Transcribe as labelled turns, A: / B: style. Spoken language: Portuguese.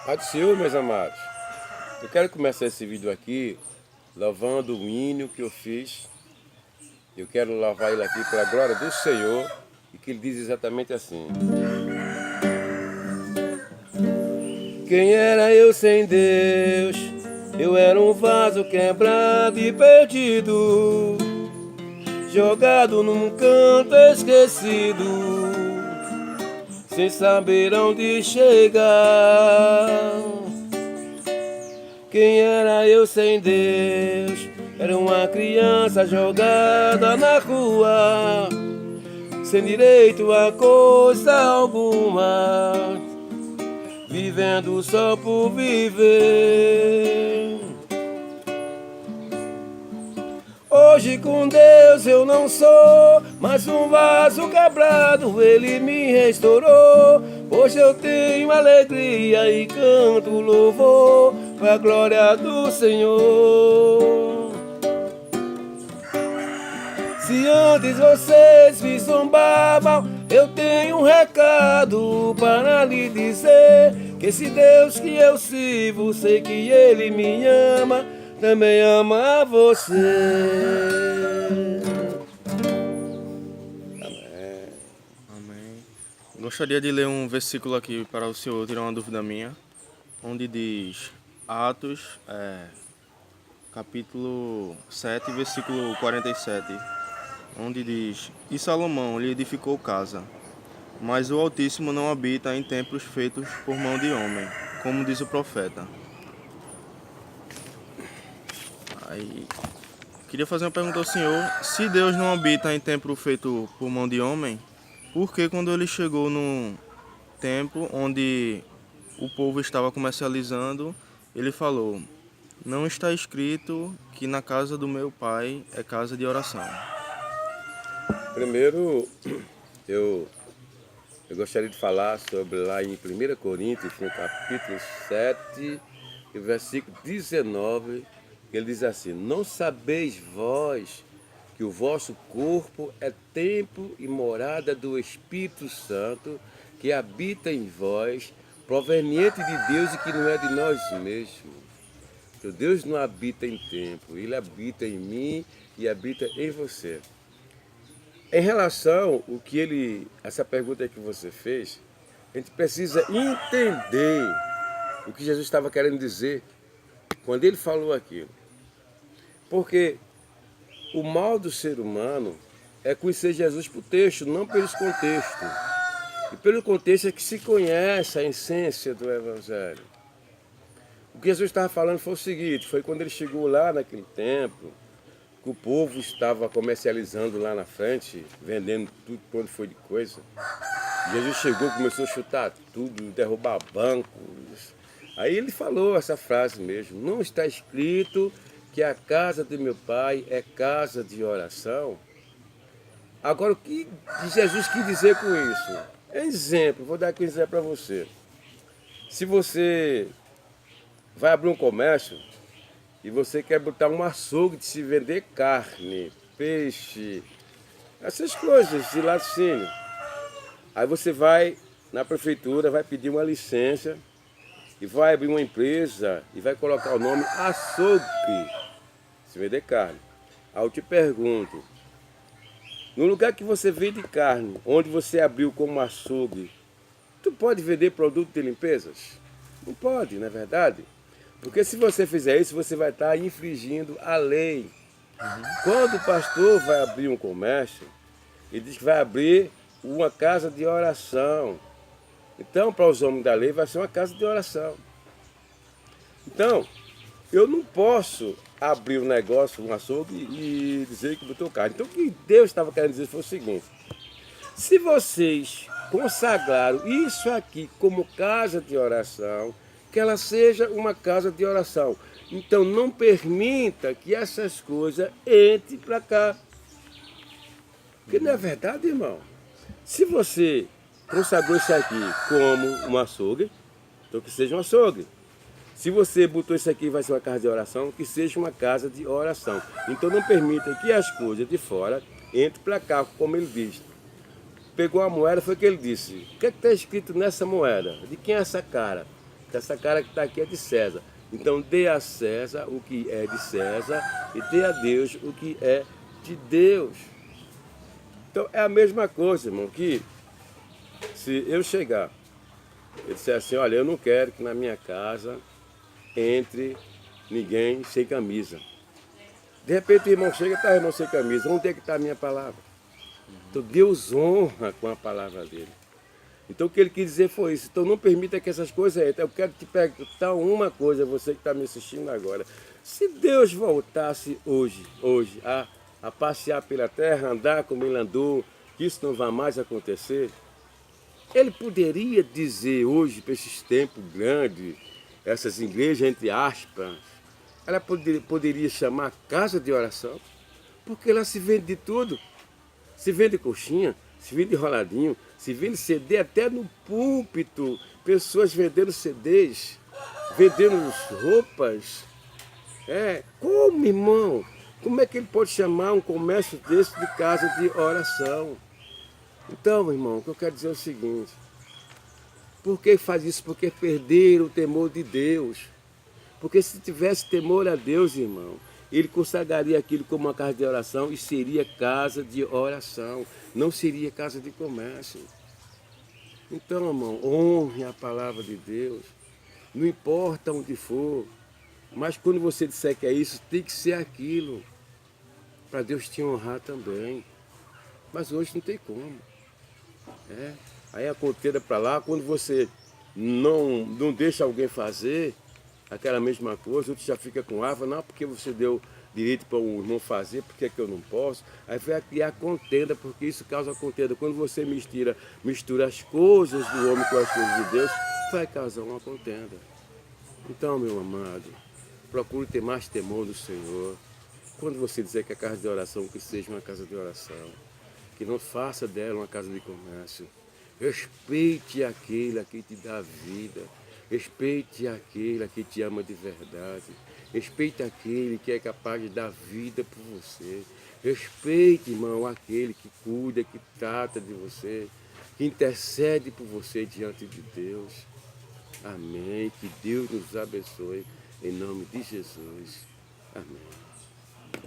A: Pai do Senhor, meus amados, eu quero começar esse vídeo aqui louvando o hino que eu fiz. Eu quero louvar ele aqui pela glória do Senhor e que ele diz exatamente assim: quem era eu sem Deus? Eu era um vaso quebrado e perdido, jogado num canto esquecido, sem saber onde chegar. Quem era eu sem Deus? Era uma criança jogada na rua, sem direito a coisa alguma, vivendo só por viver. Hoje com Deus eu não sou mais um vaso quebrado, Ele me restaurou. Hoje eu tenho alegria e canto louvor pra glória do Senhor. Se antes vocês me zombavam, eu tenho um recado para lhe dizer, que esse Deus que eu sirvo, sei que Ele me ama, também ama você. Amém.
B: Amém. Gostaria de ler um versículo aqui para o senhor tirar uma dúvida minha, onde diz Atos, capítulo 7, versículo 47, onde diz: E Salomão lhe edificou casa, mas o Altíssimo não habita em templos feitos por mão de homem, como diz o profeta. Aí, queria fazer uma pergunta ao senhor: se Deus não habita em templo feito por mão de homem, por que quando ele chegou num tempo onde o povo estava comercializando, ele falou: não está escrito que na casa do meu pai é casa de oração?
A: Primeiro, eu gostaria de falar sobre lá em 1 Coríntios, no capítulo 7, e versículo 19, ele diz assim: não sabeis vós que o vosso corpo é templo e morada do Espírito Santo, que habita em vós, proveniente de Deus e que não é de nós mesmos. Então Deus não habita em templo, Ele habita em mim e habita em você. Em relação ao que essa pergunta que você fez, a gente precisa entender o que Jesus estava querendo dizer quando ele falou aquilo. Porque o mal do ser humano é conhecer Jesus por texto, não pelos contextos. E pelo contexto é que se conhece a essência do Evangelho. O que Jesus estava falando foi o seguinte: foi quando ele chegou lá naquele templo, que o povo estava comercializando lá na frente, vendendo tudo quanto foi de coisa. Jesus chegou, começou a chutar tudo, derrubar bancos. Aí ele falou essa frase mesmo: não está escrito que a casa de meu pai é casa de oração? Agora, o que Jesus quis dizer com isso? Exemplo, vou dar aqui um exemplo para você. Se você vai abrir um comércio e você quer botar um açougue de se vender carne, peixe, essas coisas de laticínio, aí você vai na prefeitura, vai pedir uma licença e vai abrir uma empresa e vai colocar o nome açougue, se vender carne. Aí eu te pergunto, no lugar que você vende carne, onde você abriu como açougue, tu pode vender produto de limpezas? Não pode, não é verdade? Porque se você fizer isso, você vai estar infringindo a lei. Quando o pastor vai abrir um comércio, ele diz que vai abrir uma casa de oração. Então, para os homens da lei, vai ser uma casa de oração. Então, eu não posso abrir um negócio, um açougue e dizer que botou carne. Então, o que Deus estava querendo dizer foi o seguinte: se vocês consagraram isso aqui como casa de oração, que ela seja uma casa de oração. Então não permita que essas coisas entrem para cá. Porque não é verdade, irmão? Se você consagrou isso aqui como um açougue, então que seja um açougue. Se você botou isso aqui vai ser uma casa de oração, que seja uma casa de oração. Então não permita que as coisas de fora entrem para cá, como ele diz. Pegou a moeda, foi o que ele disse: o que está escrito nessa moeda? De quem é essa cara? Essa cara que está aqui é de César. Então dê a César o que é de César e dê a Deus o que é de Deus. Então é a mesma coisa, irmão, que se eu chegar e disser assim, olha, eu não quero que na minha casa entre ninguém sem camisa. De repente o irmão chega e está, irmão, sem camisa. Onde é que está a minha palavra? Então Deus honra com a palavra dele. Então o que ele quis dizer foi isso. Então não permita que essas coisas entrem. Eu quero te perguntar uma coisa, você que está me assistindo agora. Se Deus voltasse hoje a passear pela terra, andar como ele andou, que isso não vai mais acontecer, ele poderia dizer hoje, para esses tempos grandes, essas igrejas, entre aspas, ela poderia chamar casa de oração, porque lá se vende de tudo. Se vende coxinha, se vende enroladinho, se vende CD até no púlpito. Pessoas vendendo CDs, vendendo roupas. Como, irmão? Como é que ele pode chamar um comércio desse de casa de oração? Então, irmão, o que eu quero dizer é o seguinte. Por que faz isso? Porque perderam o temor de Deus. Porque se tivesse temor a Deus, irmão, ele consagraria aquilo como uma casa de oração e seria casa de oração, não seria casa de comércio. Então, irmão, honre a palavra de Deus, não importa onde for, mas quando você disser que é isso, tem que ser aquilo, para Deus te honrar também. Mas hoje não tem como. Aí a contenda para lá, quando você não deixa alguém fazer aquela mesma coisa, outro já fica com raiva, não, porque você deu direito para o irmão fazer, por que eu não posso? Aí vai criar contenda, porque isso causa contenda. Quando você mistura as coisas do homem com as coisas de Deus, vai causar uma contenda. Então, meu amado, procure ter mais temor do Senhor. Quando você dizer que é casa de oração, que seja uma casa de oração. Que não faça dela uma casa de comércio. Respeite aquele a quem te dá vida. Respeite aquele a quem te ama de verdade. Respeite aquele que é capaz de dar vida por você. Respeite, irmão, aquele que cuida, que trata de você, que intercede por você diante de Deus. Amém. Que Deus nos abençoe. Em nome de Jesus. Amém.